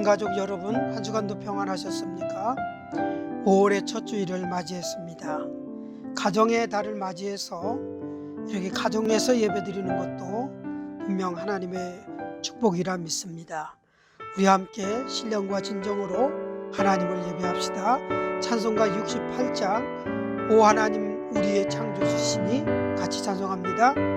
가족 여러분, 한 주간도 평안하셨습니까? 5월의 첫 주일을 맞이했습니다. 가정의 달을 맞이해서 이렇게 가정에서 예배드리는 것도 분명 하나님의 축복이라 믿습니다. 우리 함께 신령과 진정으로 하나님을 예배합시다. 찬송가 68장 오 하나님 우리의 창조주시니 같이 찬송합니다.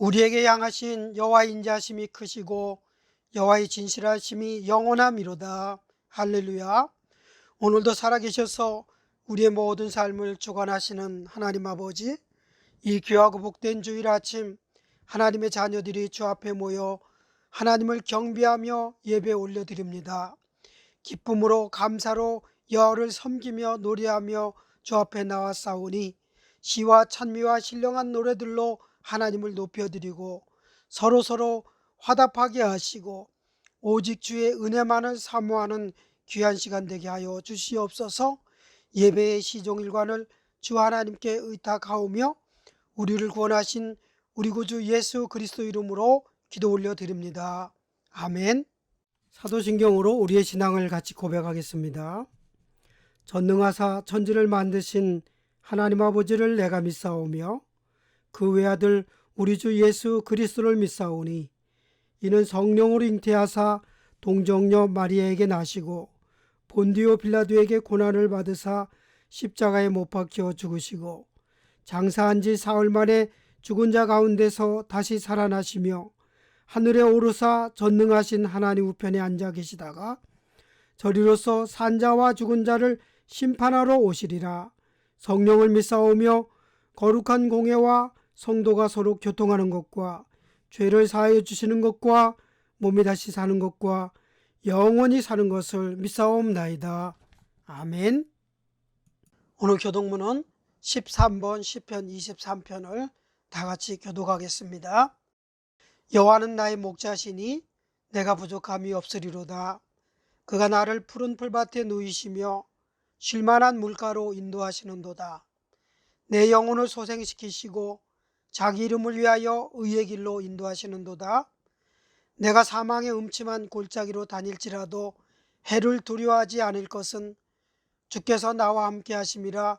우리에게 향하신 여호와의 인자하심이 크시고 여호와의 진실하심이 영원함이로다. 할렐루야. 오늘도 살아계셔서 우리의 모든 삶을 주관하시는 하나님 아버지, 이 귀하고 복된 주일 아침 하나님의 자녀들이 주 앞에 모여 하나님을 경배하며 예배 올려드립니다. 기쁨으로 감사로 여호와를 섬기며 노래하며 주 앞에 나왔사오니 시와 찬미와 신령한 노래들로 하나님을 높여드리고 서로 화답하게 하시고 오직 주의 은혜만을 사모하는 귀한 시간 되게 하여 주시옵소서. 예배의 시종일관을 주 하나님께 의탁하오며 우리를 구원하신 우리 구주 예수 그리스도 이름으로 기도 올려드립니다. 아멘. 사도신경으로 우리의 신앙을 같이 고백하겠습니다. 전능하사 천지를 만드신 하나님 아버지를 내가 믿사오며 그 외아들 우리 주 예수 그리스도를 믿사오니 이는 성령으로 잉태하사 동정녀 마리아에게 나시고 본디오 빌라도에게 고난을 받으사 십자가에 못 박혀 죽으시고 장사한 지 사흘 만에 죽은 자 가운데서 다시 살아나시며 하늘에 오르사 전능하신 하나님 우편에 앉아 계시다가 저리로서 산자와 죽은 자를 심판하러 오시리라. 성령을 믿사오며 거룩한 공예와 성도가 서로 교통하는 것과 죄를 사하여 주시는 것과 몸이 다시 사는 것과 영원히 사는 것을 믿사옵나이다. 아멘. 오늘 교독문은 13번 시편 23편을 다 같이 교독하겠습니다. 여호와는 나의 목자시니 내가 부족함이 없으리로다. 그가 나를 푸른 풀밭에 누이시며 쉴만한 물가로 인도하시는도다. 내 영혼을 소생시키시고 자기 이름을 위하여 의의 길로 인도하시는도다. 내가 사망의 음침한 골짜기로 다닐지라도 해를 두려워하지 않을 것은 주께서 나와 함께 하심이라.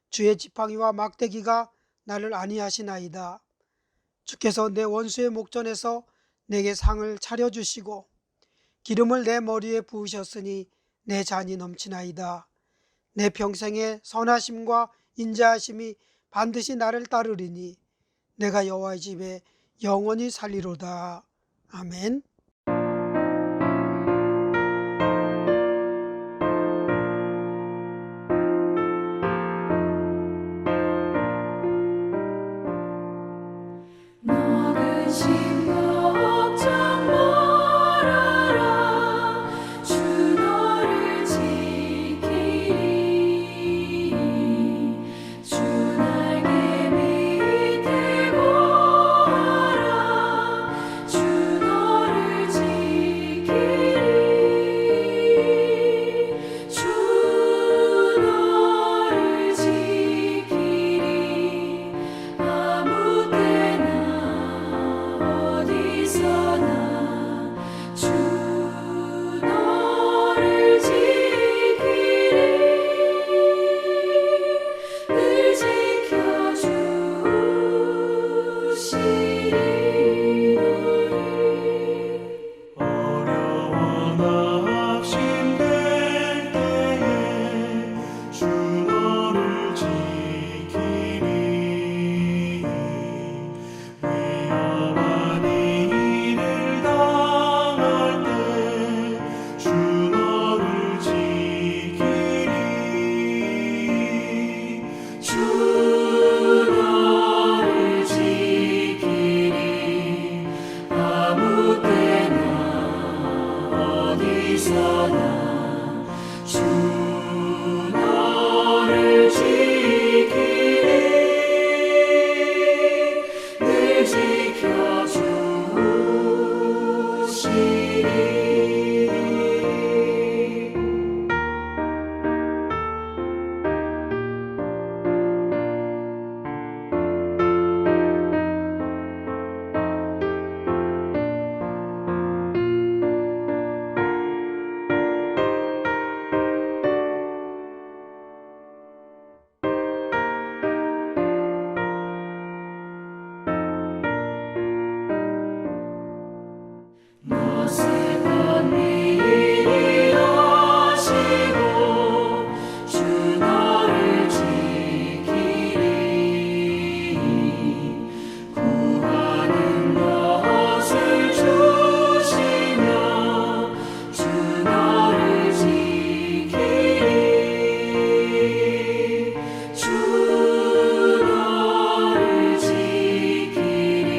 주의 지팡이와 막대기가 나를 안위하시나이다. 주께서 내 원수의 목전에서 내게 상을 차려주시고 기름을 내 머리에 부으셨으니 내 잔이 넘치나이다. 내 평생의 선하심과 인자하심이 반드시 나를 따르리니 내가 여호와의 집에 영원히 살리로다. 아멘. 너는 걱정 말아라 주 너를 지키리 주 날개 밑에 거하라 주 너를 지키리 주 너를 지키리 아무 때나 어디서나 주 너를 지키리 늘 지켜주시리 너를 어려워 낙심될 때에 주 너를 지키리 위험한 일을 당할 때 주 너를 지키리 주 너를 지키리 아무 때나 어디서나 주 너를 지키리 늘 지켜주시리 너세번 일이 하시고 주 너를 지키리 구하는 것을 주시며 주 너를 지키리 주 너를 지키리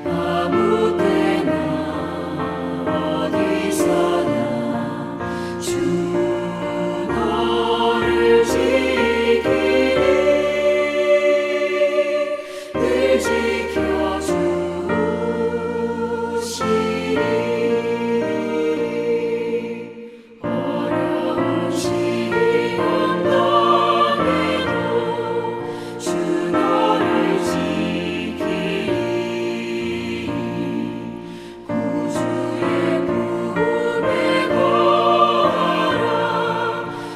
아무 때나 어디서나 주 너를 지키리 늘 지켜주시리 어려운 시험 당해도 주 너를 지키리 구주의 품에 거하라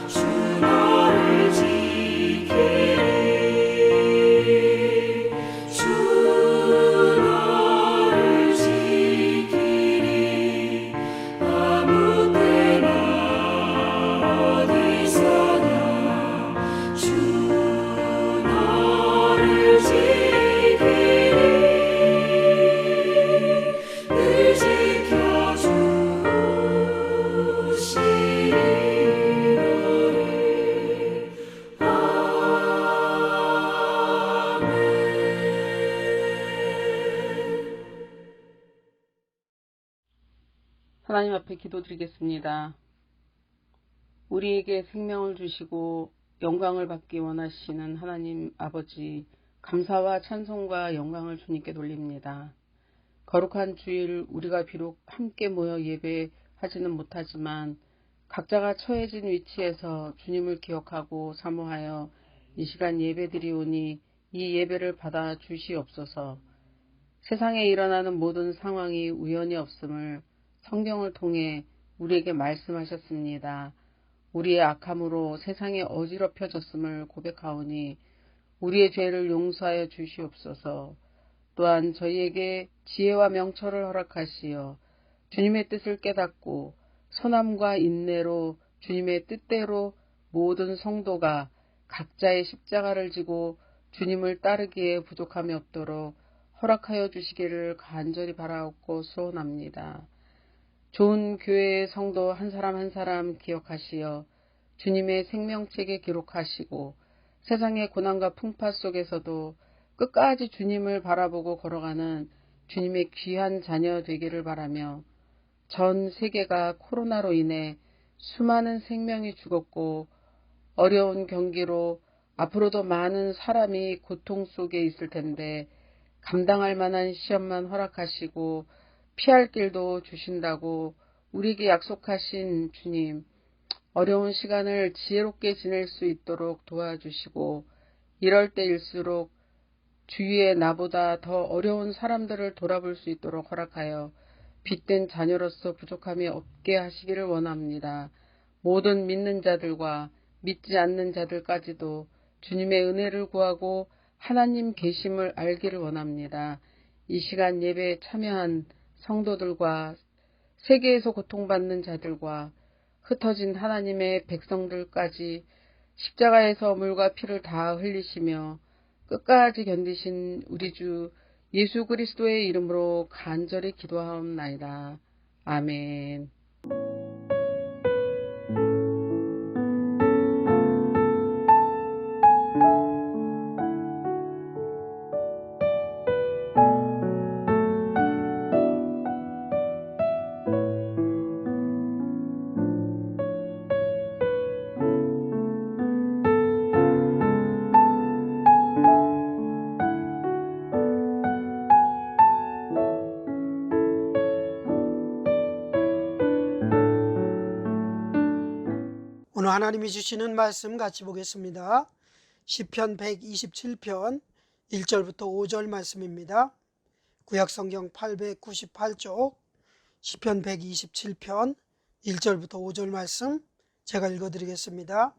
주 너를 지키리 주 너를 지키리 아무 때나 어디서나 주 너를 지키리 늘 지켜주시리 너를 아멘 하나님 앞에 기도드리겠습니다. 우리에게 생명을 주시고 영광을 받기 원하시는 하나님 아버지, 감사와 찬송과 영광을 주님께 돌립니다. 거룩한 주일 우리가 비록 함께 모여 예배하지는 못하지만 각자가 처해진 위치에서 주님을 기억하고 사모하여 이 시간 예배드리오니 이 예배를 받아 주시옵소서. 세상에 일어나는 모든 상황이 우연이 없음을 성경을 통해 우리에게 말씀하셨습니다. 우리의 악함으로 세상에 어지럽혀졌음을 고백하오니 우리의 죄를 용서하여 주시옵소서. 또한 저희에게 지혜와 명철을 허락하시어 주님의 뜻을 깨닫고 선함과 인내로 주님의 뜻대로 모든 성도가 각자의 십자가를 지고 주님을 따르기에 부족함이 없도록 허락하여 주시기를 간절히 바라옵고 소원합니다. 좋은 교회의 성도 한 사람 한 사람 기억하시어 주님의 생명책에 기록하시고 세상의 고난과 풍파 속에서도 끝까지 주님을 바라보고 걸어가는 주님의 귀한 자녀 되기를 바라며 전 세계가 코로나로 인해 수많은 생명이 죽었고 어려운 경기로 앞으로도 많은 사람이 고통 속에 있을 텐데 감당할 만한 시험만 허락하시고 피할 길도 주신다고 우리에게 약속하신 주님, 어려운 시간을 지혜롭게 지낼 수 있도록 도와주시고 이럴 때일수록 주위에 나보다 더 어려운 사람들을 돌아볼 수 있도록 허락하여 빛된 자녀로서 부족함이 없게 하시기를 원합니다. 모든 믿는 자들과 믿지 않는 자들까지도 주님의 은혜를 구하고 하나님 계심을 알기를 원합니다. 이 시간 예배에 참여한 성도들과 세계에서 고통받는 자들과 흩어진 하나님의 백성들까지 십자가에서 물과 피를 다 흘리시며 끝까지 견디신 우리 주 예수 그리스도의 이름으로 간절히 기도하옵나이다. 아멘. 오늘 하나님이 주시는 말씀 같이 보겠습니다. 시편 127편 1절부터 5절 말씀입니다. 구약성경 898쪽 시편 127편 1절부터 5절 말씀 제가 읽어드리겠습니다.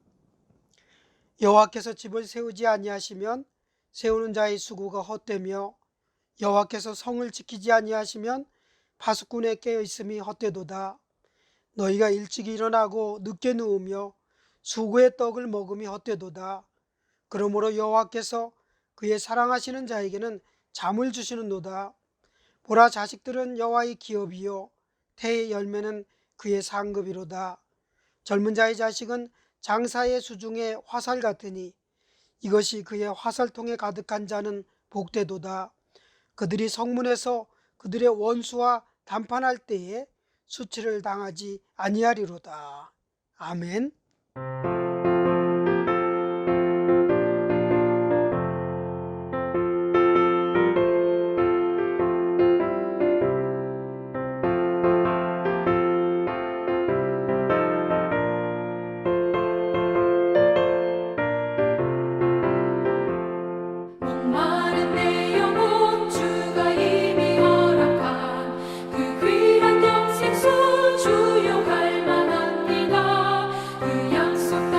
여호와께서 집을 세우지 아니하시면 세우는 자의 수고가 헛되며 여호와께서 성을 지키지 아니하시면 파수꾼의 깨어있음이 헛되도다. 너희가 일찍 일어나고 늦게 누우며 수고의 떡을 먹음이 헛되도다. 그러므로 여호와께서 그의 사랑하시는 자에게는 잠을 주시는도다. 보라, 자식들은 여호와의 기업이요 태의 열매는 그의 상급이로다. 젊은 자의 자식은 장사의 수중에 화살 같으니 이것이 그의 화살통에 가득한 자는 복되도다. 그들이 성문에서 그들의 원수와 담판할 때에 수치를 당하지 아니하리로다. 아멘. 목마른 내 영혼 주가 이미 허락한 그 귀한 영생수 주용할 만합니다. 그 약속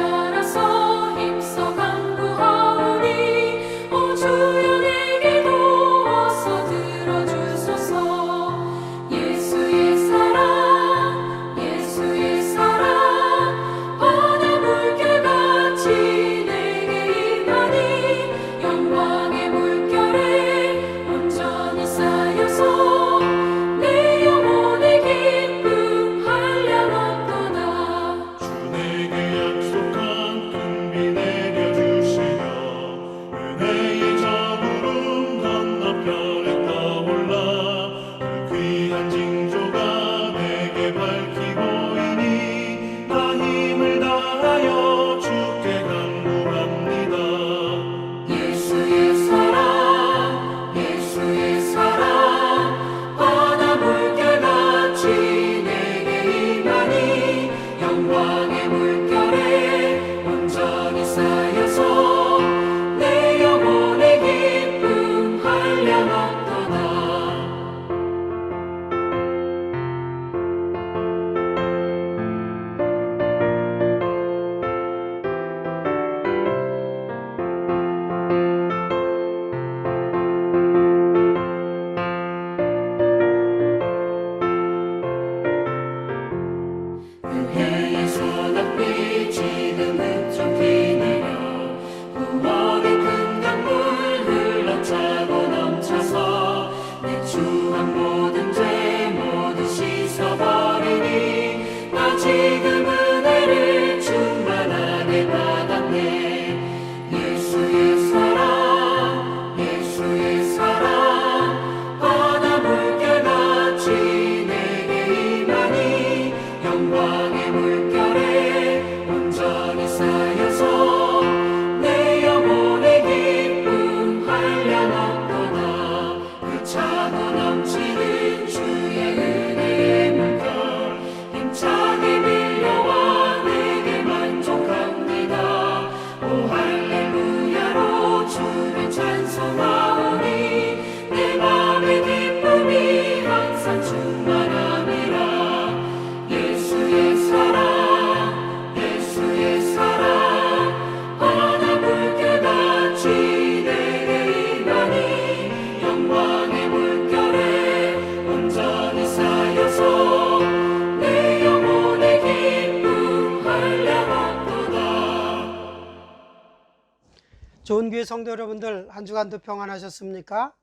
교회 성도 여러분들, 한 주간도 평안하셨습니까?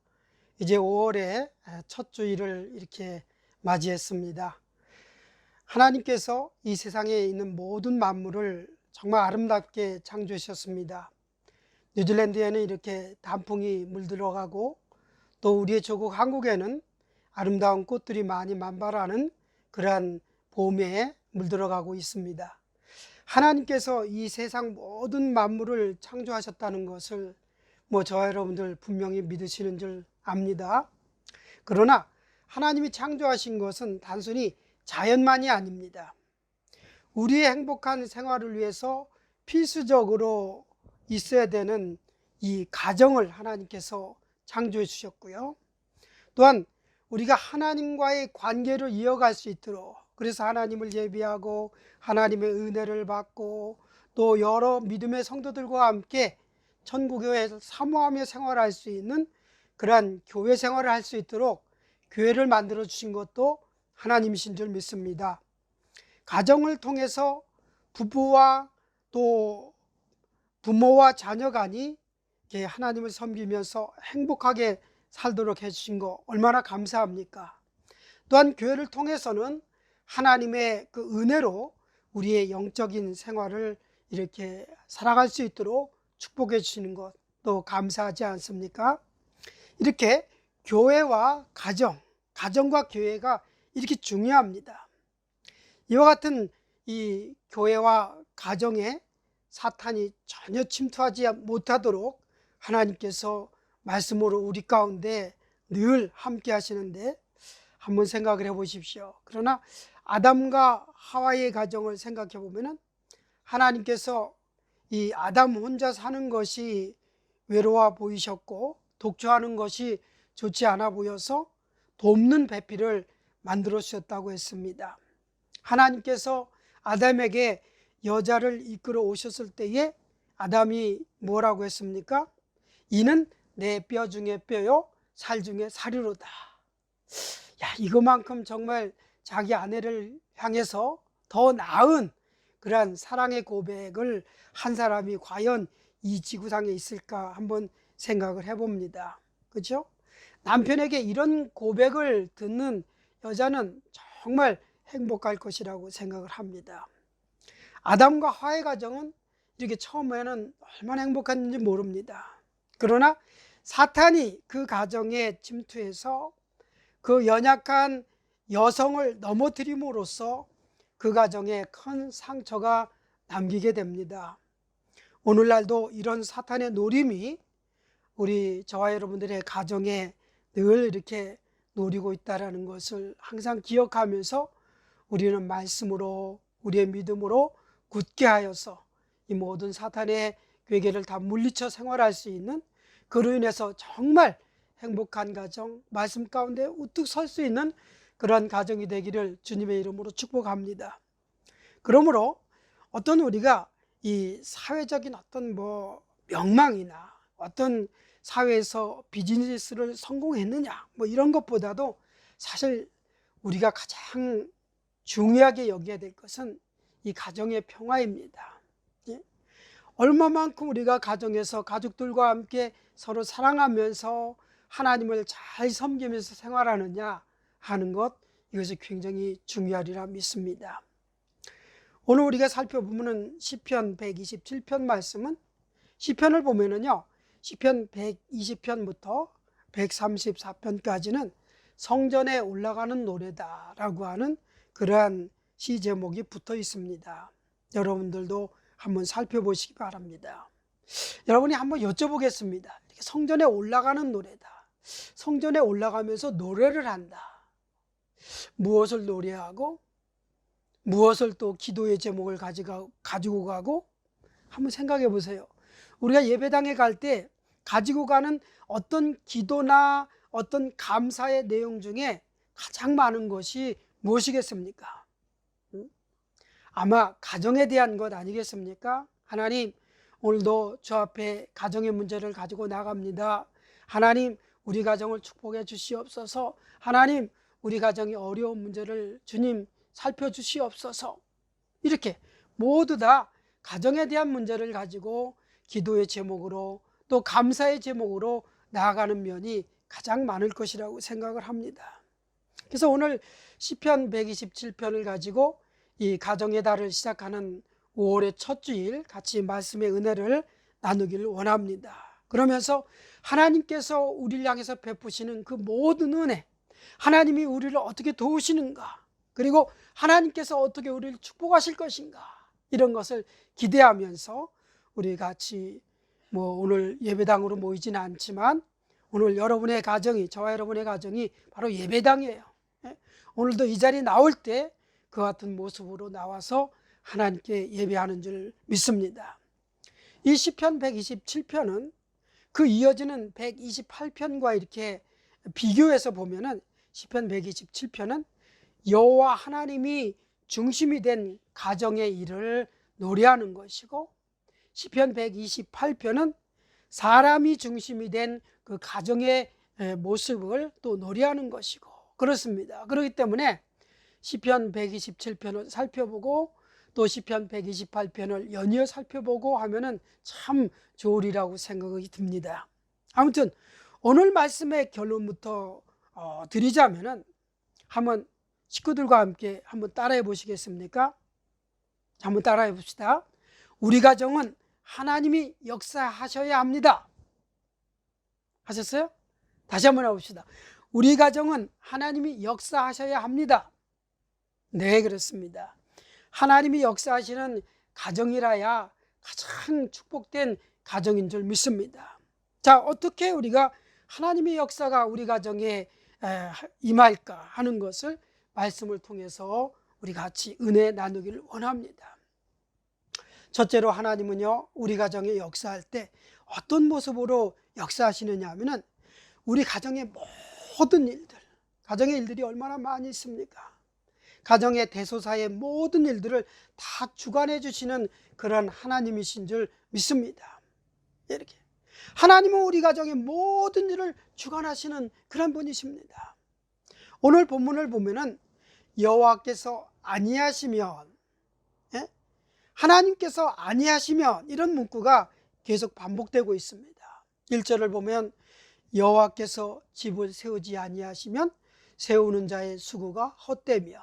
이제 5월의 첫 주일을 이렇게 맞이했습니다. 하나님께서 이 세상에 있는 모든 만물을 정말 아름답게 창조하셨습니다. 뉴질랜드에는 이렇게 단풍이 물들어가고, 또 우리의 조국 한국에는 아름다운 꽃들이 많이 만발하는 그러한 봄에 물들어가고 있습니다. 하나님께서 이 세상 모든 만물을 창조하셨다는 것을 저와 여러분들 분명히 믿으시는 줄 압니다. 그러나 하나님이 창조하신 것은 단순히 자연만이 아닙니다. 우리의 행복한 생활을 위해서 필수적으로 있어야 되는 이 가정을 하나님께서 창조해 주셨고요. 또한 우리가 하나님과의 관계를 이어갈 수 있도록, 그래서 하나님을 예비하고 하나님의 은혜를 받고 또 여러 믿음의 성도들과 함께 천국교회에서 사모하며 생활할 수 있는 그러한 교회 생활을 할 수 있도록 교회를 만들어 주신 것도 하나님이신 줄 믿습니다. 가정을 통해서 부부와 또 부모와 자녀 간이 하나님을 섬기면서 행복하게 살도록 해주신 거 얼마나 감사합니까? 또한 교회를 통해서는 하나님의 그 은혜로 우리의 영적인 생활을 이렇게 살아갈 수 있도록 축복해 주시는 것도 감사하지 않습니까? 이렇게 교회와 가정과 교회가 이렇게 중요합니다. 이와 같은 이 교회와 가정에 사탄이 전혀 침투하지 못하도록 하나님께서 말씀으로 우리 가운데 늘 함께 하시는데, 한번 생각을 해 보십시오. 그러나 아담과 하와의 가정을 생각해 보면은 하나님께서 이 아담 혼자 사는 것이 외로워 보이셨고 독초하는 것이 좋지 않아 보여서 돕는 배필을 만들어 주셨다고 했습니다. 하나님께서 아담에게 여자를 이끌어 오셨을 때에 아담이 뭐라고 했습니까? 이는 내 뼈 중에 뼈요 살 중에 살이로다. 이거만큼 정말 자기 아내를 향해서 더 나은 그러한 사랑의 고백을 한 사람이 과연 이 지구상에 있을까 한번 생각을 해봅니다. 그렇죠? 남편에게 이런 고백을 듣는 여자는 정말 행복할 것이라고 생각을 합니다. 아담과 하와의 가정은 이렇게 처음에는 얼마나 행복했는지 모릅니다. 그러나 사탄이 그 가정에 침투해서 그 연약한 여성을 넘어뜨림으로써 그 가정에 큰 상처가 남기게 됩니다. 오늘날도 이런 사탄의 노림이 우리 저와 여러분들의 가정에 늘 이렇게 노리고 있다는 것을 항상 기억하면서 우리는 말씀으로, 우리의 믿음으로 굳게 하여서 이 모든 사탄의 괴계를 다 물리쳐 생활할 수 있는, 그로 인해서 정말 행복한 가정, 말씀 가운데 우뚝 설 수 있는 그런 가정이 되기를 주님의 이름으로 축복합니다. 그러므로 어떤 우리가 이 사회적인 어떤 명망이나 어떤 사회에서 비즈니스를 성공했느냐 이런 것보다도 사실 우리가 가장 중요하게 여겨야 될 것은 이 가정의 평화입니다. 얼마만큼 우리가 가정에서 가족들과 함께 서로 사랑하면서 하나님을 잘 섬기면서 생활하느냐 하는 것, 이것이 굉장히 중요하리라 믿습니다. 오늘 우리가 살펴보면 시편 127편 말씀은, 시편을 보면은요, 시편 120편부터 134편까지는 성전에 올라가는 노래다라고 하는 그러한 시 제목이 붙어 있습니다. 여러분들도 한번 살펴보시기 바랍니다. 여러분이 한번 여쭤보겠습니다. 이렇게 성전에 올라가는 노래다. 성전에 올라가면서 노래를 한다. 무엇을 노래하고 무엇을 또 기도의 제목을 가지고 가고, 한번 생각해 보세요. 우리가 예배당에 갈 때 가지고 가는 어떤 기도나 어떤 감사의 내용 중에 가장 많은 것이 무엇이겠습니까? 아마 가정에 대한 것 아니겠습니까? 하나님, 오늘도 저 앞에 가정의 문제를 가지고 나갑니다. 하나님, 우리 가정을 축복해 주시옵소서. 하나님, 우리 가정의 어려운 문제를 주님 살펴주시옵소서. 이렇게 모두 다 가정에 대한 문제를 가지고 기도의 제목으로 또 감사의 제목으로 나아가는 면이 가장 많을 것이라고 생각을 합니다. 그래서 오늘 시편 127편을 가지고 이 가정의 달을 시작하는 5월의 첫 주일 같이 말씀의 은혜를 나누기를 원합니다. 그러면서 하나님께서 우리를 향해서 베푸시는 그 모든 은혜, 하나님이 우리를 어떻게 도우시는가, 그리고 하나님께서 어떻게 우리를 축복하실 것인가, 이런 것을 기대하면서 우리 같이 오늘 예배당으로 모이지는 않지만 오늘 여러분의 가정이, 저와 여러분의 가정이 바로 예배당이에요. 오늘도 이 자리에 나올 때 그 같은 모습으로 나와서 하나님께 예배하는 줄 믿습니다. 이 시편 127편은 그 이어지는 128편과 이렇게 비교해서 보면은 시편 127편은 여호와 하나님이 중심이 된 가정의 일을 노래하는 것이고, 시편 128편은 사람이 중심이 된 그 가정의 모습을 또 노래하는 것이고 그렇습니다. 그렇기 때문에 시편 127편을 살펴보고 또 시편 128편을 연이어 살펴보고 하면은 참 좋으리라고 생각이 듭니다. 아무튼 오늘 말씀의 결론부터 드리자면은 한번 식구들과 함께 한번 따라해 보시겠습니까? 한번 따라해 봅시다. 우리 가정은 하나님이 역사하셔야 합니다. 하셨어요? 다시 한번 해봅시다. 우리 가정은 하나님이 역사하셔야 합니다. 네, 그렇습니다. 하나님이 역사하시는 가정이라야 가장 축복된 가정인 줄 믿습니다. 자, 어떻게 우리가 하나님의 역사가 우리 가정에 임할까 하는 것을 말씀을 통해서 우리 같이 은혜 나누기를 원합니다. 첫째로 하나님은요, 우리 가정에 역사할 때 어떤 모습으로 역사하시느냐 하면은 우리 가정의 모든 일들, 가정의 일들이 얼마나 많이 있습니까? 가정의 대소사의 모든 일들을 다 주관해 주시는 그런 하나님이신 줄 믿습니다. 이렇게 하나님은 우리 가정의 모든 일을 주관하시는 그런 분이십니다. 오늘 본문을 보면은 여호와께서 아니하시면, 하나님께서 아니하시면, 이런 문구가 계속 반복되고 있습니다. 1절을 보면 여호와께서 집을 세우지 아니하시면 세우는 자의 수고가 헛되며,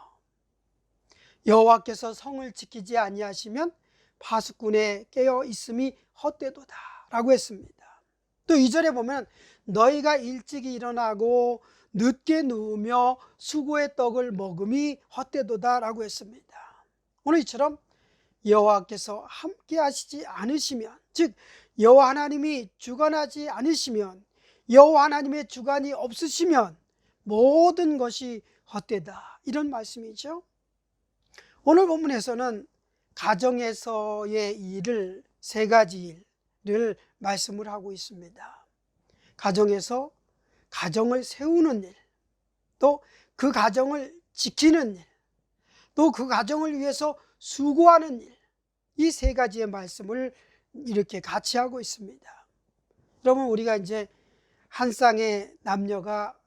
여호와께서 성을 지키지 아니하시면 파수꾼의 깨어 있음이 헛되도다 라고 했습니다. 또 2절에 보면 너희가 일찍이 일어나고 늦게 누우며 수고의 떡을 먹음이 헛되도다 라고 했습니다. 오늘 이처럼 여호와께서 함께 하시지 않으시면, 즉 여호와 하나님이 주관하지 않으시면, 여호와 하나님의 주관이 없으시면 모든 것이 헛되다, 이런 말씀이죠. 오늘 본문에서는 가정에서의 일을, 세 가지 일을 말씀을 하고 있습니다. 가정에서 가정을 세우는 일, 또 그 가정을 지키는 일, 또 그 가정을 위해서 수고하는 일, 이 세 가지의 말씀을 이렇게 같이 하고 있습니다. 여러분, 우리가 이제 한 쌍의 남녀가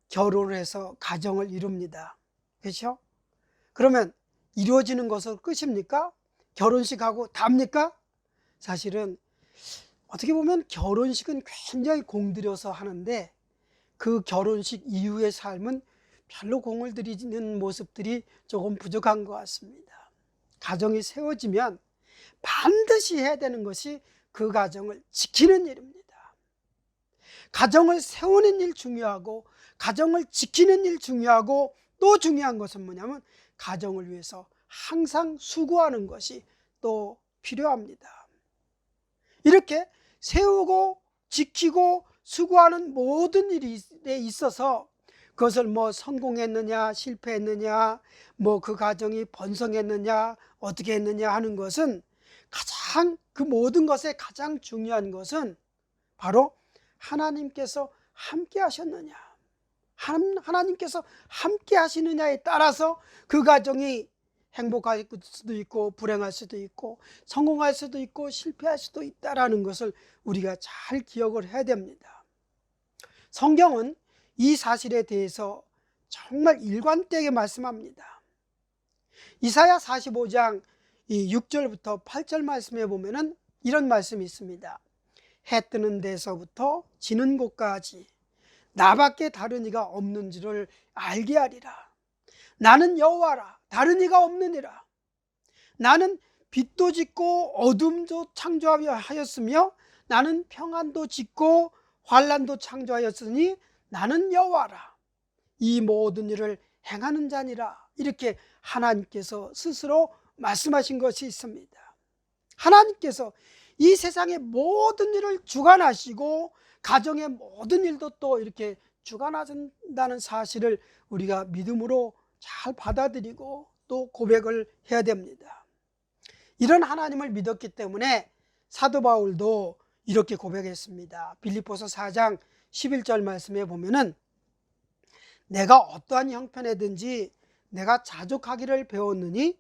결혼을 해서 가정을 이룹니다. 그렇죠? 그러면 이루어지는 것은 끝입니까? 결혼식하고 답니까? 사실은 어떻게 보면 결혼식은 굉장히 공들여서 하는데 그 결혼식 이후의 삶은 별로 공을 들이는 모습들이 조금 부족한 것 같습니다. 가정이 세워지면 반드시 해야 되는 것이 그 가정을 지키는 일입니다. 가정을 세우는 일 중요하고, 가정을 지키는 일 중요하고, 또 중요한 것은 뭐냐면 가정을 위해서 항상 수고하는 것이 또 필요합니다. 이렇게 세우고 지키고 수고하는 모든 일에 있어서 그것을 성공했느냐 실패했느냐, 그 가정이 번성했느냐 어떻게 했느냐 하는 것은, 가장 그 모든 것에 가장 중요한 것은 바로 하나님께서 함께 하셨느냐, 하나님께서 함께 하시느냐에 따라서 그 가정이 행복할 수도 있고 불행할 수도 있고 성공할 수도 있고 실패할 수도 있다라는 것을 우리가 잘 기억을 해야 됩니다. 성경은 이 사실에 대해서 정말 일관되게 말씀합니다. 이사야 45장 6절부터 8절 말씀에 보면은 이런 말씀이 있습니다. 해 뜨는 데서부터 지는 곳까지 나밖에 다른 이가 없는지를 알게 하리라. 나는 여호와라, 다른 이가 없느니라. 나는 빛도 짓고 어둠도 창조하였으며 나는 평안도 짓고 환란도 창조하였으니 나는 여호와라. 이 모든 일을 행하는 자니라. 이렇게 하나님께서 스스로 말씀하신 것이 있습니다. 하나님께서 이 세상의 모든 일을 주관하시고 가정의 모든 일도 또 이렇게 주관하신다는 사실을 우리가 믿음으로 잘 받아들이고 또 고백을 해야 됩니다. 이런 하나님을 믿었기 때문에 사도 바울도 이렇게 고백했습니다. 빌립보서 4장 11절 말씀에 보면은 내가 어떠한 형편에든지 내가 자족하기를 배웠느니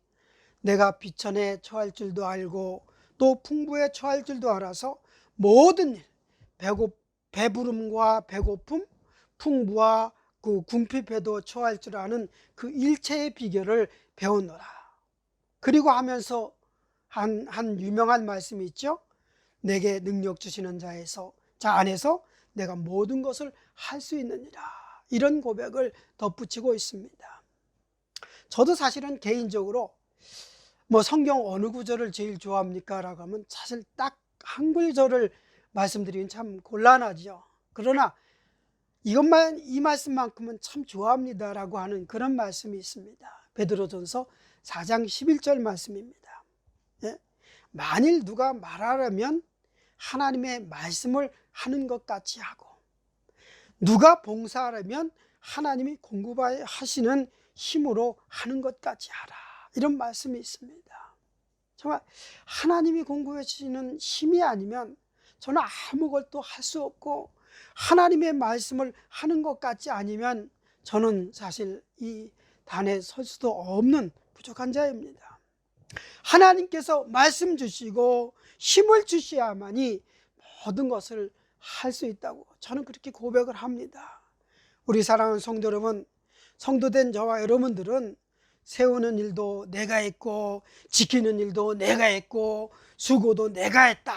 내가 비천에 처할 줄도 알고 또 풍부에 처할 줄도 알아서 모든 일, 배부름과 배고픔, 풍부와 그 궁핍에도 처할 줄 아는 그 일체의 비결을 배우노라. 그리고 하면서 한 유명한 말씀이 있죠. 내게 능력 주시는 자 안에서 내가 모든 것을 할 수 있느니라. 이런 고백을 덧붙이고 있습니다. 저도 사실은 개인적으로 성경 어느 구절을 제일 좋아합니까? 라고 하면 사실 딱 한 구절을 말씀드리긴 참 곤란하죠. 그러나 이 말씀만큼은 참 좋아합니다 라고 하는 그런 말씀이 있습니다. 베드로전서 4장 11절 말씀입니다. 예? 만일 누가 말하려면 하나님의 말씀을 하는 것 같이 하고 누가 봉사하려면 하나님이 공급하시는 힘으로 하는 것 같이 하라. 이런 말씀이 있습니다. 정말 하나님이 공급해 주시는 힘이 아니면 저는 아무것도 할 수 없고 하나님의 말씀을 하는 것 같지 아니면 저는 사실 이 단에 설 수도 없는 부족한 자입니다. 하나님께서 말씀 주시고 힘을 주셔야만이 모든 것을 할 수 있다고 저는 그렇게 고백을 합니다. 우리 사랑하는 성도 여러분, 성도된 저와 여러분들은 세우는 일도 내가 했고 지키는 일도 내가 했고 수고도 내가 했다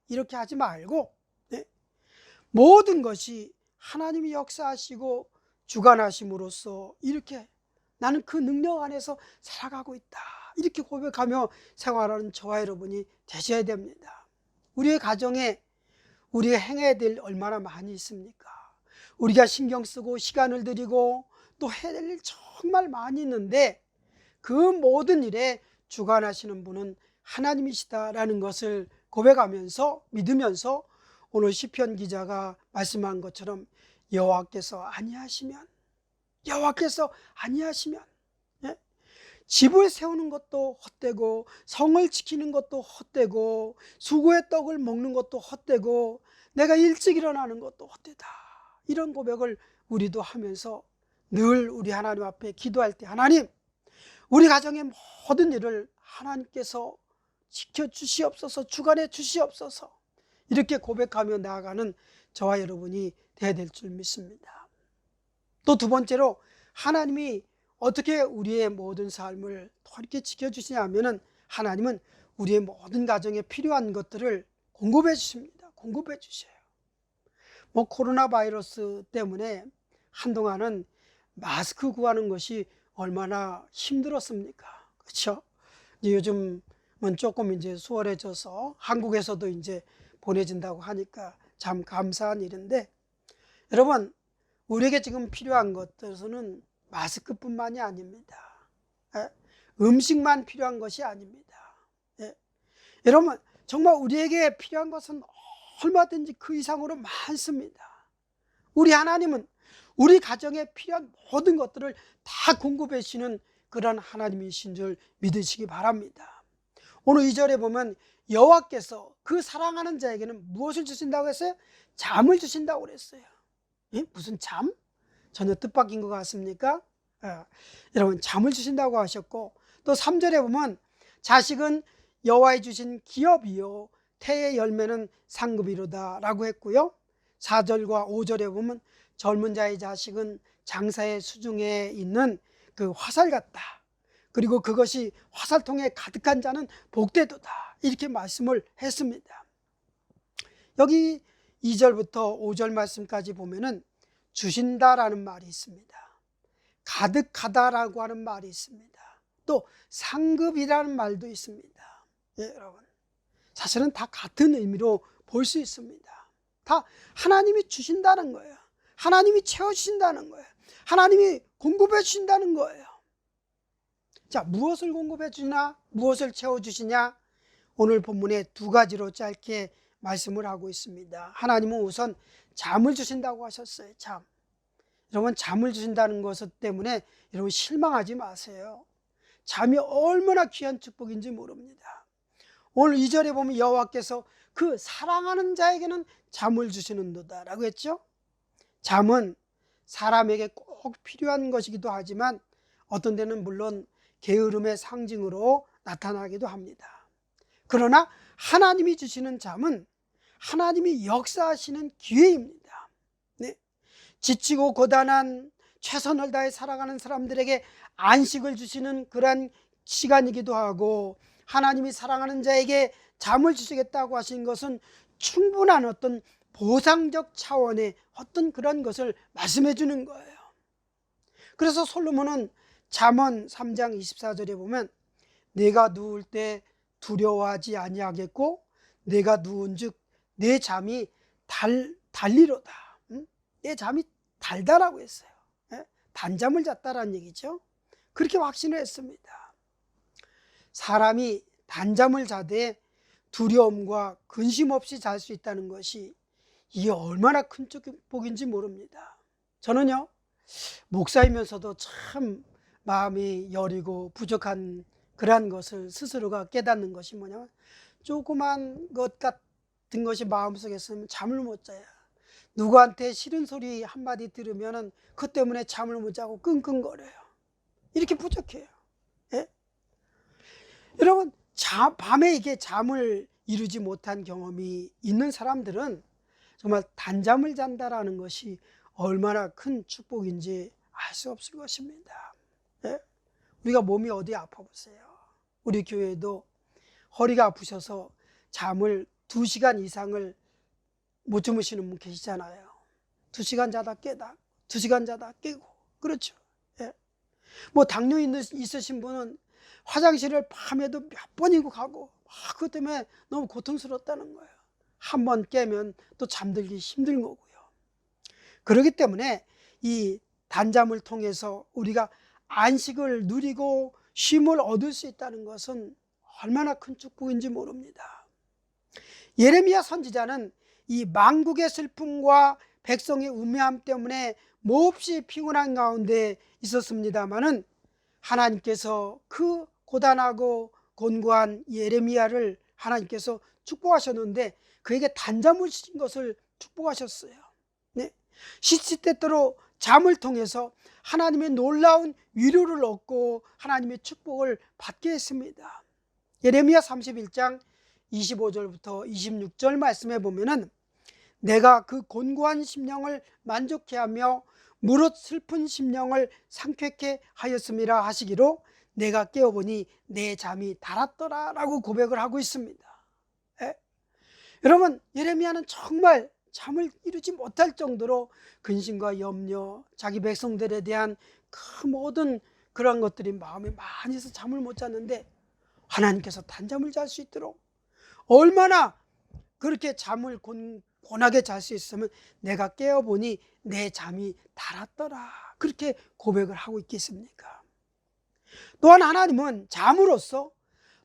이렇게 하지 말고 모든 것이 하나님이 역사하시고 주관하심으로써 이렇게 나는 그 능력 안에서 살아가고 있다 이렇게 고백하며 생활하는 저와 여러분이 되셔야 됩니다. 우리의 가정에 우리가 행해야 될 얼마나 많이 있습니까? 우리가 신경 쓰고 시간을 들이고 또 해야 될 일 정말 많이 있는데 그 모든 일에 주관하시는 분은 하나님이시다라는 것을 고백하면서 믿으면서 오늘 시편 기자가 말씀한 것처럼 여호와께서 아니하시면 집을 세우는 것도 헛되고 성을 지키는 것도 헛되고 수고의 떡을 먹는 것도 헛되고 내가 일찍 일어나는 것도 헛되다 이런 고백을 우리도 하면서 늘 우리 하나님 앞에 기도할 때 하나님 우리 가정의 모든 일을 하나님께서 지켜주시옵소서 주관해 주시옵소서 이렇게 고백하며 나아가는 저와 여러분이 되어야 될 줄 믿습니다. 또 두 번째로 하나님이 어떻게 우리의 모든 삶을 이렇게 지켜주시냐 하면은 하나님은 우리의 모든 가정에 필요한 것들을 공급해 주십니다. 공급해 주셔요. 코로나 바이러스 때문에 한동안은 마스크 구하는 것이 얼마나 힘들었습니까? 그렇죠? 요즘은 조금 이제 수월해져서 한국에서도 이제 보내진다고 하니까 참 감사한 일인데 여러분 우리에게 지금 필요한 것들은 마스크뿐만이 아닙니다. 음식만 필요한 것이 아닙니다. 여러분 정말 우리에게 필요한 것은 얼마든지 그 이상으로 많습니다. 우리 하나님은 우리 가정에 필요한 모든 것들을 다 공급해 주시는 그런 하나님이신 줄 믿으시기 바랍니다. 오늘 2절에 보면 여호와께서 그 사랑하는 자에게는 무엇을 주신다고 했어요? 잠을 주신다고 그랬어요. 무슨 잠? 전혀 뜻밖인 것 같습니까? 여러분 잠을 주신다고 하셨고 또 3절에 보면 자식은 여호와의 주신 기업이요 태의 열매는 상급이로다 라고 했고요 4절과 5절에 보면 젊은 자의 자식은 장사의 수중에 있는 그 화살 같다 그리고 그것이 화살통에 가득한 자는 복되도다 이렇게 말씀을 했습니다. 여기 2절부터 5절 말씀까지 보면은 주신다라는 말이 있습니다. 가득하다라고 하는 말이 있습니다. 또 상급이라는 말도 있습니다. 예, 여러분. 사실은 다 같은 의미로 볼 수 있습니다. 다 하나님이 주신다는 거예요. 하나님이 채워주신다는 거예요. 하나님이 공급해 주신다는 거예요. 자, 무엇을 공급해 주나, 무엇을 채워주시냐? 오늘 본문에 두 가지로 짧게 말씀을 하고 있습니다. 하나님은 우선 잠을 주신다고 하셨어요. 잠. 여러분, 잠을 주신다는 것 때문에 여러분 실망하지 마세요. 잠이 얼마나 귀한 축복인지 모릅니다. 오늘 2절에 보면 여호와께서 그 사랑하는 자에게는 잠을 주시는도다 라고 했죠. 잠은 사람에게 꼭 필요한 것이기도 하지만 어떤 데는 물론 게으름의 상징으로 나타나기도 합니다. 그러나 하나님이 주시는 잠은 하나님이 역사하시는 기회입니다. 네. 지치고 고단한 최선을 다해 살아가는 사람들에게 안식을 주시는 그러한 시간이기도 하고, 하나님이 사랑하는 자에게 잠을 주시겠다고 하신 것은 충분한 어떤 보상적 차원의 어떤 그런 것을 말씀해 주는 거예요. 그래서 솔로몬은 잠언 3장 24절에 보면 내가 누울 때 두려워하지 아니하겠고 내가 누운즉 내 잠이 달리로다. 내 잠이 달다라고 했어요. 단잠을 잤다라는 얘기죠. 그렇게 확신을 했습니다. 사람이 단잠을 자되 두려움과 근심 없이 잘 수 있다는 것이 이게 얼마나 큰 축복인지 모릅니다. 저는요, 목사이면서도 참 마음이 여리고 부족한 그러한 것을 스스로가 깨닫는 것이 뭐냐면, 조그만 것 같은 것이 마음속에 있으면 잠을 못 자요. 누구한테 싫은 소리 한마디 들으면 그것 때문에 잠을 못 자고 끙끙거려요. 이렇게 부족해요. 예? 여러분, 밤에 이게 잠을 이루지 못한 경험이 있는 사람들은 정말 단잠을 잔다라는 것이 얼마나 큰 축복인지 알 수 없을 것입니다. 예? 우리가 몸이 어디 아파 보세요. 우리 교회도 허리가 아프셔서 잠을 2시간 이상을 못 주무시는 분 계시잖아요. 2시간 자다 깨다, 2시간 자다 깨고, 그렇죠. 예. 뭐 당뇨 있으신 분은 화장실을 밤에도 몇 번이고 가고, 그것 때문에 너무 고통스럽다는 거예요. 한 번 깨면 또 잠들기 힘든 거고요. 그렇기 때문에 이 단잠을 통해서 우리가 안식을 누리고 쉼을 얻을 수 있다는 것은 얼마나 큰 축복인지 모릅니다. 예레미야 선지자는 이 만국의 슬픔과 백성의 우매함 때문에 몹시 피곤한 가운데 있었습니다마는 하나님께서 그 고단하고 곤고한 예레미야를 하나님께서 축복하셨는데 그에게 단잠을 주신 것을 축복하셨어요. 네. 시시때때로 잠을 통해서 하나님의 놀라운 위로를 얻고 하나님의 축복을 받게 했습니다. 예레미야 31장 25절부터 26절 말씀에 보면은 내가 그 곤고한 심령을 만족해 하며 무릇 슬픈 심령을 상쾌케 하였음이라 하시기로 내가 깨어보니 내 잠이 달았더라 라고 고백을 하고 있습니다. 예? 여러분, 예레미야는 정말 잠을 이루지 못할 정도로 근심과 염려, 자기 백성들에 대한 그 모든 그런 것들이 마음에 많이 있어서 잠을 못 잤는데 하나님께서 단잠을 잘 수 있도록 얼마나 그렇게 잠을 곤하게 잘 수 있으면 내가 깨어보니 내 잠이 달았더라 그렇게 고백을 하고 있겠습니까? 또한 하나님은 잠으로써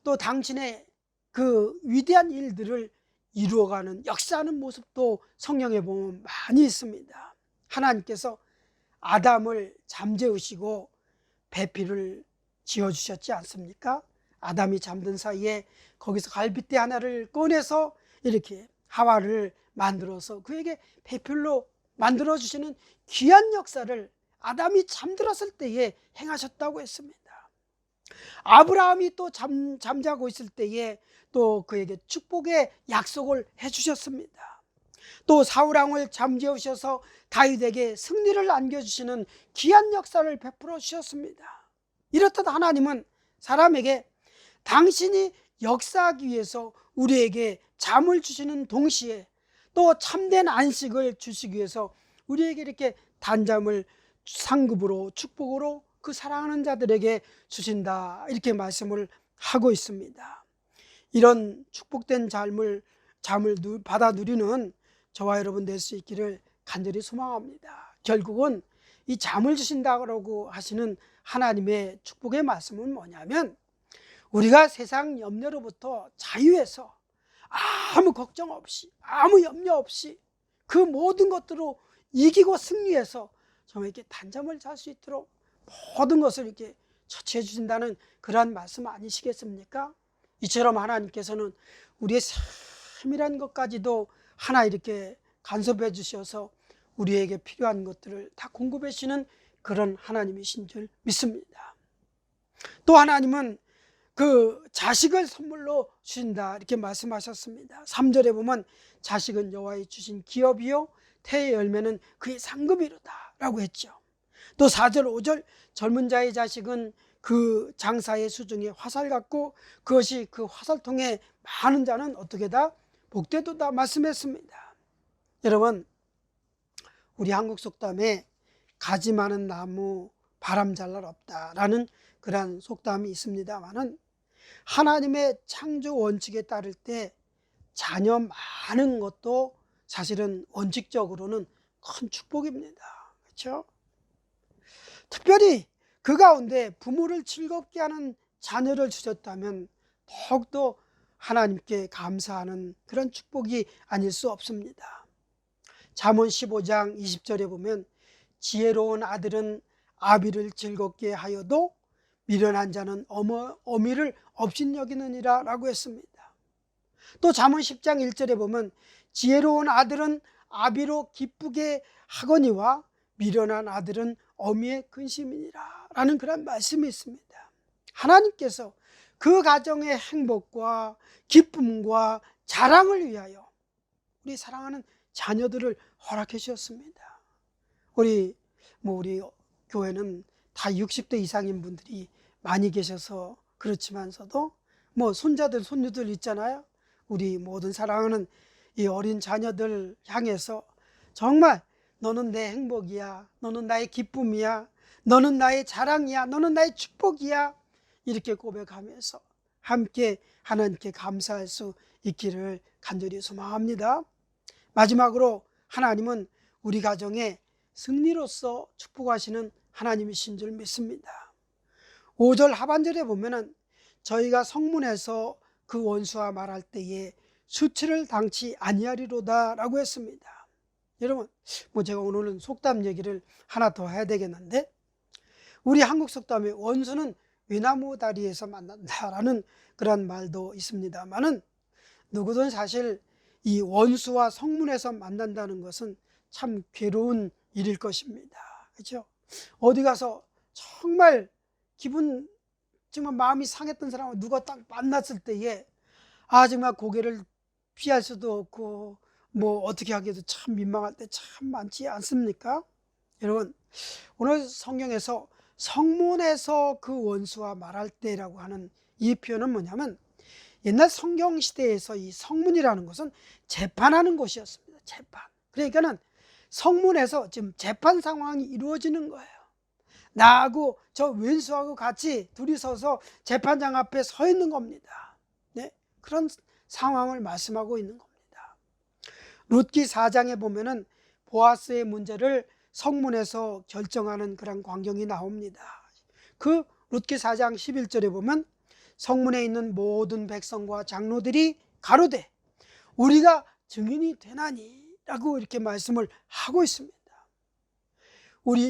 또 당신의 그 위대한 일들을 이루어가는 역사하는 모습도 성경에 보면 많이 있습니다. 하나님께서 아담을 잠재우시고 배필을 지어주셨지 않습니까? 아담이 잠든 사이에 거기서 갈빗대 하나를 꺼내서 이렇게 하와를 만들어서 그에게 배필로 만들어주시는 귀한 역사를 아담이 잠들었을 때에 행하셨다고 했습니다. 아브라함이 또 잠자고 있을 때에 또 그에게 축복의 약속을 해주셨습니다. 또 사울왕을 잠재우셔서 다윗에게 승리를 안겨주시는 귀한 역사를 베풀어 주셨습니다. 이렇듯 하나님은 사람에게 당신이 역사하기 위해서 우리에게 잠을 주시는 동시에 또 참된 안식을 주시기 위해서 우리에게 이렇게 단잠을 상급으로 축복으로 그 사랑하는 자들에게 주신다, 이렇게 말씀을 하고 있습니다. 이런 축복된 잠을 받아 누리는 저와 여러분 될 수 있기를 간절히 소망합니다. 결국은 이 잠을 주신다고 하시는 하나님의 축복의 말씀은 뭐냐면, 우리가 세상 염려로부터 자유해서 아무 걱정 없이, 아무 염려 없이 그 모든 것들로 이기고 승리해서 정말 이렇게 단잠을 잘 수 있도록 모든 것을 이렇게 처치해 주신다는 그러한 말씀 아니시겠습니까? 이처럼 하나님께서는 우리의 세밀한 것까지도 하나 이렇게 간섭해 주셔서 우리에게 필요한 것들을 다 공급해 주시는 그런 하나님이신 줄 믿습니다. 또 하나님은 그 자식을 선물로 주신다, 이렇게 말씀하셨습니다. 3절에 보면 자식은 여호와의 주신 기업이요 태의 열매는 그의 상급이로다 라고 했죠. 또 4절 5절 젊은 자의 자식은 그 장사의 수중에 화살 같고 그것이 그 화살통에 많은 자는 어떻게다 복되도다 말씀했습니다. 여러분, 우리 한국 속담에 가지 많은 나무 바람 잘 날 없다라는 그러한 속담이 있습니다만은, 하나님의 창조 원칙에 따를 때 자녀 많은 것도 사실은 원칙적으로는 큰 축복입니다. 그렇죠? 특별히 그 가운데 부모를 즐겁게 하는 자녀를 주셨다면 더욱더 하나님께 감사하는 그런 축복이 아닐 수 없습니다. 잠언 15장 20절에 보면 지혜로운 아들은 아비를 즐겁게 하여도 미련한 자는 어미를 업신여기느니라 라고 했습니다. 또 잠언 10장 1절에 보면 지혜로운 아들은 아비로 기쁘게 하거니와 미련한 아들은 어미의 근심이니라 라는 그런 말씀이 있습니다. 하나님께서 그 가정의 행복과 기쁨과 자랑을 위하여 우리 사랑하는 자녀들을 허락해 주셨습니다. 우리 교회는 다 60대 이상인 분들이 많이 계셔서 그렇지만서도 손자들 손녀들 있잖아요. 우리 모든 사랑하는 이 어린 자녀들 향해서 정말 너는 내 행복이야, 너는 나의 기쁨이야, 너는 나의 자랑이야, 너는 나의 축복이야, 이렇게 고백하면서 함께 하나님께 감사할 수 있기를 간절히 소망합니다. 마지막으로 하나님은 우리 가정에 승리로서 축복하시는 하나님이신 줄 믿습니다. 5절 하반절에 보면은 저희가 성문에서 그 원수와 말할 때에 수치를 당치 아니하리로다 라고 했습니다. 여러분, 제가 오늘은 속담 얘기를 하나 더 해야 되겠는데, 우리 한국 속담에 원수는 외나무 다리에서 만난다라는 그런 말도 있습니다만은, 누구든 사실 이 원수와 성문에서 만난다는 것은 참 괴로운 일일 것입니다. 그렇죠? 어디 가서 정말 정말 마음이 상했던 사람을 누가 딱 만났을 때에 정말 고개를 피할 수도 없고 어떻게 하기도 참 민망할 때 참 많지 않습니까? 여러분, 오늘 성경에서 성문에서 그 원수와 말할 때라고 하는 이 표현은 뭐냐면, 옛날 성경 시대에서 이 성문이라는 것은 재판하는 곳이었습니다. 재판. 그러니까는 성문에서 지금 재판 상황이 이루어지는 거예요. 나하고 저 왼수하고 같이 둘이 서서 재판장 앞에 서 있는 겁니다. 네? 그런 상황을 말씀하고 있는 겁니다. 룻기 4장에 보면은 보아스의 문제를 성문에서 결정하는 그런 광경이 나옵니다. 그 룻기 4장 11절에 보면 성문에 있는 모든 백성과 장로들이 가로되 우리가 증인이 되나니 라고 이렇게 말씀을 하고 있습니다.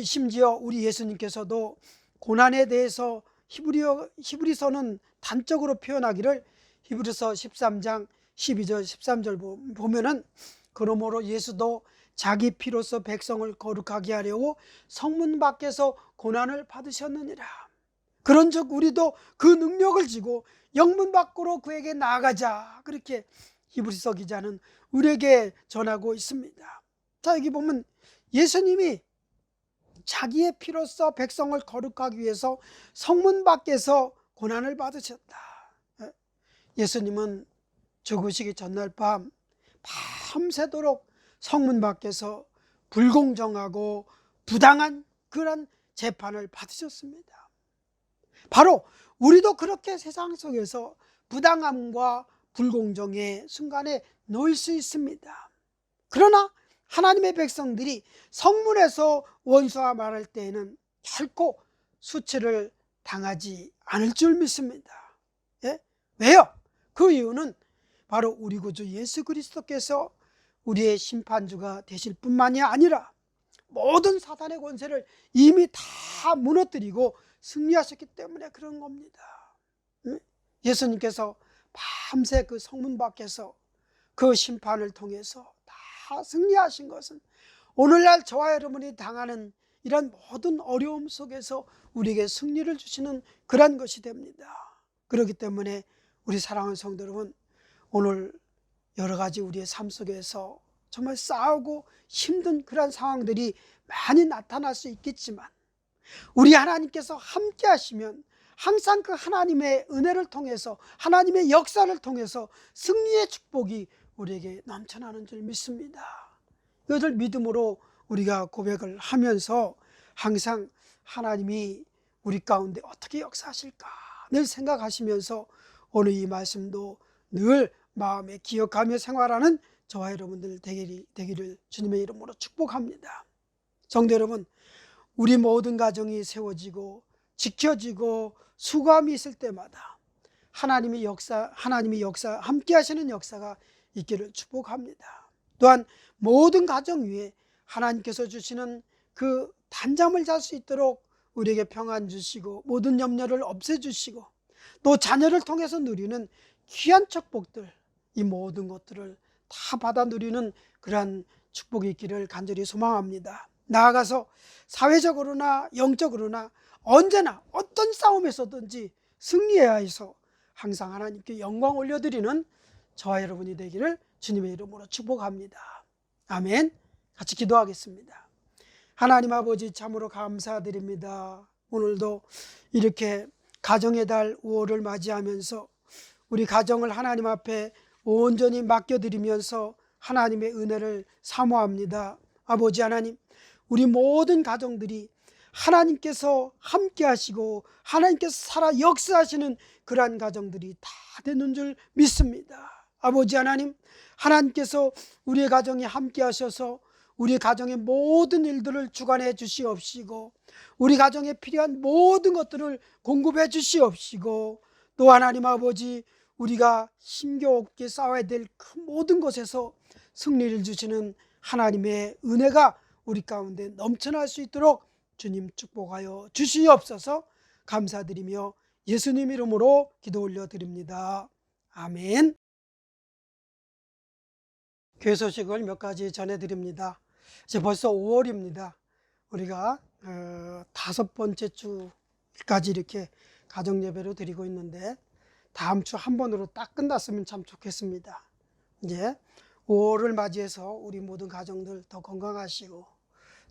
심지어 우리 예수님께서도 고난에 대해서 히브리서는 단적으로 표현하기를 히브리서 13장 12절 13절 보면은 그러므로 예수도 자기 피로써 백성을 거룩하게 하려고 성문 밖에서 고난을 받으셨느니라. 그런즉 우리도 그 능력을 지고 영문 밖으로 그에게 나아가자. 그렇게 히브리서 기자는 우리에게 전하고 있습니다. 자, 여기 보면 예수님이 자기의 피로써 백성을 거룩하기 위해서 성문 밖에서 고난을 받으셨다. 예수님은 죽으시기 전날 밤 밤새도록 성문 밖에서 불공정하고 부당한 그런 재판을 받으셨습니다. 바로 우리도 그렇게 세상 속에서 부당함과 불공정의 순간에 놓일 수 있습니다. 그러나 하나님의 백성들이 성문에서 원수와 말할 때에는 결코 수치를 당하지 않을 줄 믿습니다. 예? 왜요? 그 이유는 바로 우리 구주 예수 그리스도께서 우리의 심판주가 되실 뿐만이 아니라 모든 사단의 권세를 이미 다 무너뜨리고 승리하셨기 때문에 그런 겁니다. 예수님께서 밤새 그 성문 밖에서 그 심판을 통해서 다 승리하신 것은 오늘날 저와 여러분이 당하는 이런 모든 어려움 속에서 우리에게 승리를 주시는 그런 것이 됩니다. 그렇기 때문에 우리 사랑하는 성도 여러분, 오늘 여러 가지 우리의 삶 속에서 정말 싸우고 힘든 그런 상황들이 많이 나타날 수 있겠지만 우리 하나님께서 함께 하시면 항상 그 하나님의 은혜를 통해서 하나님의 역사를 통해서 승리의 축복이 우리에게 넘쳐나는 줄 믿습니다. 이것을 믿음으로 우리가 고백을 하면서 항상 하나님이 우리 가운데 어떻게 역사하실까 늘 생각하시면서 오늘 이 말씀도 늘 마음에 기억하며 생활하는 저와 여러분들 되기를 주님의 이름으로 축복합니다. 성도 여러분, 우리 모든 가정이 세워지고 지켜지고 수고함이 있을 때마다 하나님의 역사 함께 하시는 역사가 있기를 축복합니다. 또한 모든 가정 위에 하나님께서 주시는 그 단잠을 잘 수 있도록 우리에게 평안 주시고 모든 염려를 없애주시고 또 자녀를 통해서 누리는 귀한 축복들, 이 모든 것들을 다 받아 누리는 그러한 축복이 있기를 간절히 소망합니다. 나아가서 사회적으로나 영적으로나 언제나 어떤 싸움에서든지 승리해야 해서 항상 하나님께 영광 올려드리는 저와 여러분이 되기를 주님의 이름으로 축복합니다. 아멘. 같이 기도하겠습니다. 하나님 아버지, 참으로 감사드립니다. 오늘도 이렇게 가정의 달 5월을 맞이하면서 우리 가정을 하나님 앞에 온전히 맡겨드리면서 하나님의 은혜를 사모합니다. 아버지 하나님, 우리 모든 가정들이 하나님께서 함께 하시고 하나님께서 살아 역사하시는 그러한 가정들이 다 되는 줄 믿습니다. 아버지 하나님, 하나님께서 우리의 가정에 함께 하셔서 우리 가정의 모든 일들을 주관해 주시옵시고 우리 가정에 필요한 모든 것들을 공급해 주시옵시고 또 하나님 아버지, 우리가 힘겨웠게 싸워야 될 그 모든 것에서 승리를 주시는 하나님의 은혜가 우리 가운데 넘쳐날 수 있도록 주님 축복하여 주시옵소서. 감사드리며 예수님 이름으로 기도 올려드립니다. 아멘. 교회 소식을 몇 가지 전해드립니다. 이제 벌써 5월입니다. 우리가 5번째 주까지 이렇게 가정예배로 드리고 있는데 다음 주 한 번으로 딱 끝났으면 참 좋겠습니다. 이제 5월을 맞이해서 우리 모든 가정들 더 건강하시고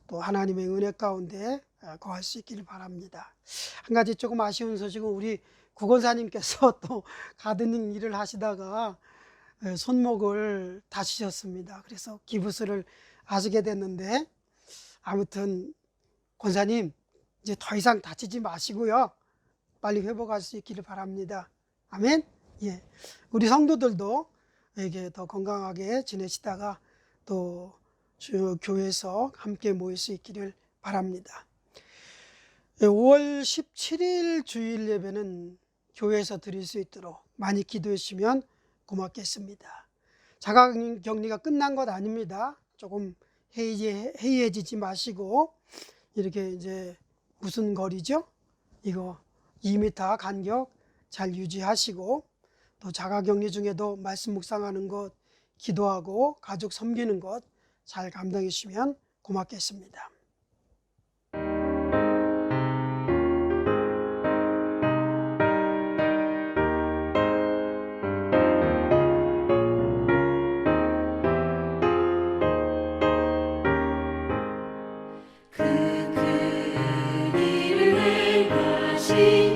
또 하나님의 은혜 가운데 거할 수 있기를 바랍니다. 한 가지 조금 아쉬운 소식은 우리 구건사님께서 또 가드닝 일을 하시다가 손목을 다치셨습니다. 그래서 기부스를 하시게 됐는데 아무튼 권사님, 이제 더 이상 다치지 마시고요. 빨리 회복할 수 있기를 바랍니다. 아멘. 예, 우리 성도들도 이게 더 건강하게 지내시다가 또 교회에서 함께 모일 수 있기를 바랍니다. 5월 17일 주일 예배는 교회에서 드릴 수 있도록 많이 기도해 주시면 고맙겠습니다. 자가격리가 끝난 것 아닙니다. 조금 해이해지지 마시고 이렇게 이제 무슨 거리죠? 이거 2m 간격 잘 유지하시고 또 자가격리 중에도 말씀 묵상하는 것, 기도하고 가족 섬기는 것 잘 감당해 주시면 고맙겠습니다.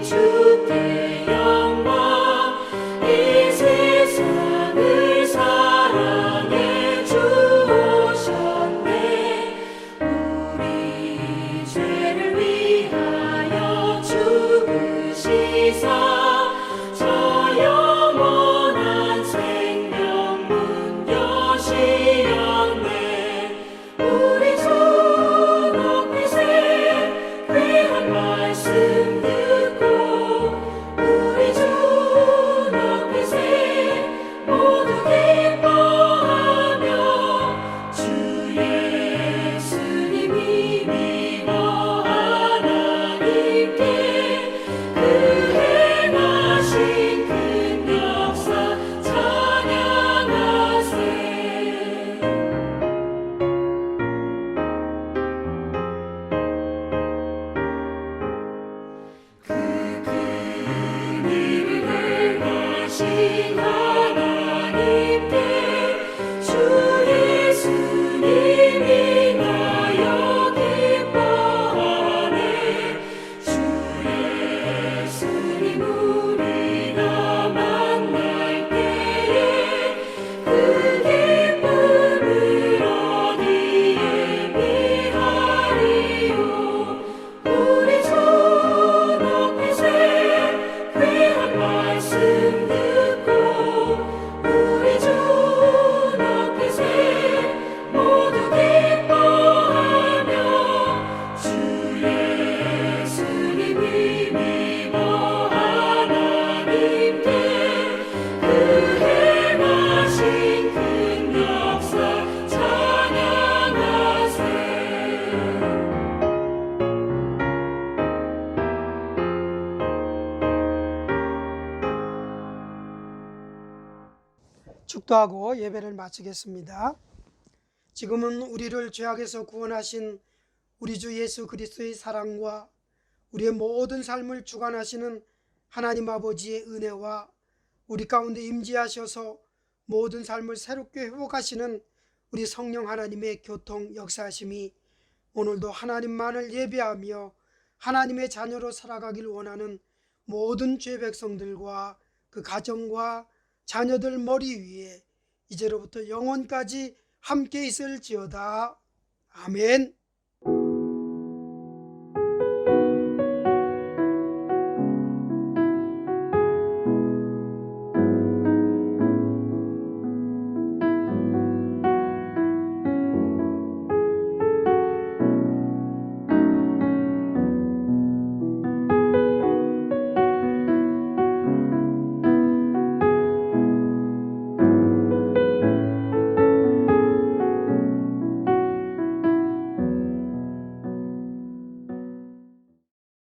주께 영광, 이 세상을 사랑해 축도하고 예배를 마치겠습니다. 지금은 우리를 죄악에서 구원하신 우리 주 예수 그리스도의 사랑과 우리의 모든 삶을 주관하시는 하나님 아버지의 은혜와 우리 가운데 임재하셔서 모든 삶을 새롭게 회복하시는 우리 성령 하나님의 교통 역사하심이 오늘도 하나님만을 예배하며 하나님의 자녀로 살아가길 원하는 모든 죄 백성들과 그 가정과 자녀들 머리 위에 이제로부터 영원까지 함께 있을지어다. 아멘.